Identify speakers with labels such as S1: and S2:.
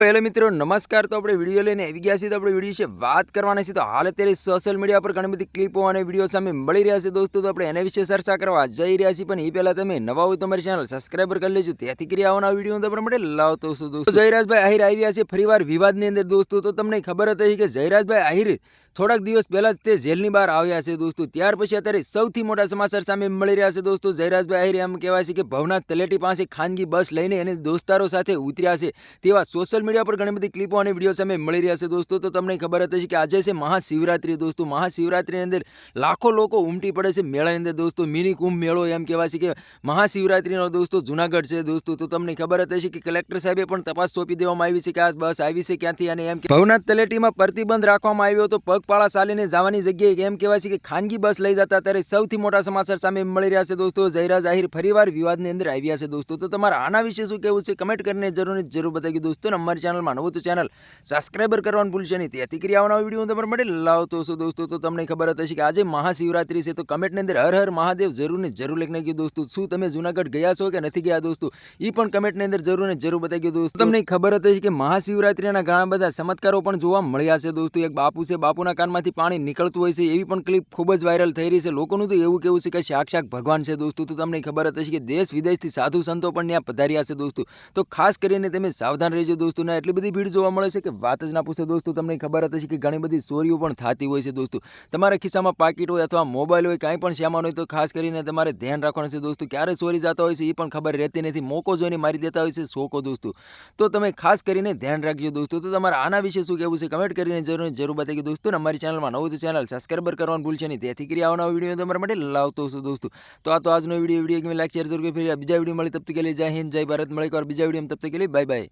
S1: Hello મિત્રો નમસ્કાર। તો આપણે વિડીયો લઈને આવી ગયા છીએ। તો આપણે વિડીયો વિશે વાત કરવાના છે। તો હાલ અત્યારે સોશિયલ મીડિયા પર ઘણી બધી ક્લિપો અને વિડીયો સામે મળી રહ્યા છે દોસ્તો। તો આપણે એના વિશે ચર્ચા કરવા જઈ રહ્યા છીએ, પણ એ પહેલા તમે નવા હોય તો અમારી ચેનલ સબસ્ક્રાઈબર કરી લેજો, તેથી કરી આવવાના વિડીયો તમારા માટે લાવતો છું દોસ્તો। જયરાજભાઈ આહિર આવ્યા છે ફરીવાર વિવાદની અંદર દોસ્તો। તો તમને ખબર હતી કે જયરાજભાઈ આહિર થોડાક દિવસ પહેલા જ તે જેલની બહાર આવ્યા છે દોસ્તો। ત્યાર પછી અત્યારે સૌથી મોટા સમાચાર સામે મળી રહ્યા છે દોસ્તો। જયરાજભાઈ આહિર એમ કહેવાય છે કે ભવનાથ તલેટી પાસે ખાનગી બસ લઈને એને દોસ્તારો સાથે ઉતર્યા છે, તેવા સોશિયલ મીડિયા પર ઘણી બધી ક્લિપો અને વિડીયો સામે મળી રહ્યા છે દોસ્તો। તો તમને ખબર હતી કે આજે છે મહાશિવરાત્રી દોસ્તો। મહાશિવરાત્રીની અંદર લાખો લોકો ઉમટી પડે છે મેળાની અંદર દોસ્તો। મિની કુંભ મેળો એમ કહેવાય છે કે મહાશિવરાત્રીનો દોસ્તો જુનાગઢ છે દોસ્તો। તો તમને ખબર હતી કે કલેક્ટર સાહેબે પણ તપાસ સોંપી દેવામાં આવી છે કે આ બસ આવી છે ક્યાંથી, અને એમ ભવનાથ તલેટીમાં પ્રતિબંધ રાખવામાં આવ્યો હતો પગપાળા ચાલીને જવાની જગ્યાએ એમ કહેવાય છે કે ખાનગી બસ લઈ જતા। ત્યારે સૌથી મોટા સમાચાર સામે મળી રહ્યા છે દોસ્તો। જયરાજ આહિર ફરીવાર વિવાદની અંદર આવ્યા છે દોસ્તો। તો તમારા આના વિશે શું કહેવું છે કમેન્ટ કરીને જરૂર બતાવી દોસ્તો। અમારી ચેનલમાં નવું તો ચેનલ સબસ્ક્રાઈબર કરવાનું ભૂલશે નહીં, તેથી કરી આવવાનો વિડીયો હું તમારા માટે લાવતો છું દોસ્તો। તો તમને ખબર હશે કે આજે મહાશિવરાત્રી છે, તો કમેન્ટની અંદર હર હર મહાદેવ જરૂર લખી નાખ્યું દોસ્તો। શું તમે જુનાગઢ ગયા છો કે નથી ગયા દોસ્તો, એ પણ કમેન્ટની અંદર જરૂર બતાવી દોસ્તો। તમને ખબર હતી કે મહાશિવરાત્રીના ઘણા બધા ચમત્કારો પણ જોવા મળ્યા છે દોસ્તો। એક બાપુ છે, બાપુના કાનમાંથી પાણી નીકળતું હોય છે, એવી પણ ક્લિપ ખૂબ જ વાયરલ થઈ રહી છે। લોકોનું તો એવું કેવું છે કે સાક્ષાત ભગવાન છે દોસ્તો। તો તમને ખબર હતી કે દેશ વિદેશથી સાધુ સંતો પણ ત્યાં પધાર્યા છે દોસ્તો। તો ખાસ કરીને તમે સાવધાન રહેજો દોસ્તો। ને એટલી બધી ભીડ જોવા મળે છે કે વાત જ ના પૂછો દોસ્તો। તમને ખબર હતી કે ઘણી બધી ચોરીઓ પણ થતી હોય છે દોસ્તો। તમારા ખિસ્સામાં પાકીટ હોય અથવા મોબાઈલ હોય, કાંઈ પણ સામાન હોય, તો ખાસ કરીને તમારે ધ્યાન રાખવાનું છે દોસ્તો। ક્યારે ચોરી જતા હોય છે એ પણ ખબર રહેતી નથી, મોકો જોઈને મારી દેતા હોય છે સોકો દોસ્તો। તો તમે ખાસ કરીને ધ્યાન રાખજો દોસ્તો। તો તમારા આના વિશે શું કહેવું છે કમેન્ટ કરીને જરૂર બતાવી દોસ્તો। ને અમારી ચેનલમાં નવું તો ચેનલ સબસ્ક્રાઈબર કરવાનું ભૂલશે નહીં, તેથી કરી આવવાનો વિડીયો તમારા માટે લાવતો છું દોસ્તો। તો આ તો આજનો વિડીયો ગમે લાઈક શેર જરૂર કરી, ફરી બીજા વિડીયો મળી તબ તક કે लिए जय हिंद जय भारत। મળે એક વાર બીજા વિડીયો તબ તક કે लिए बाय बाय।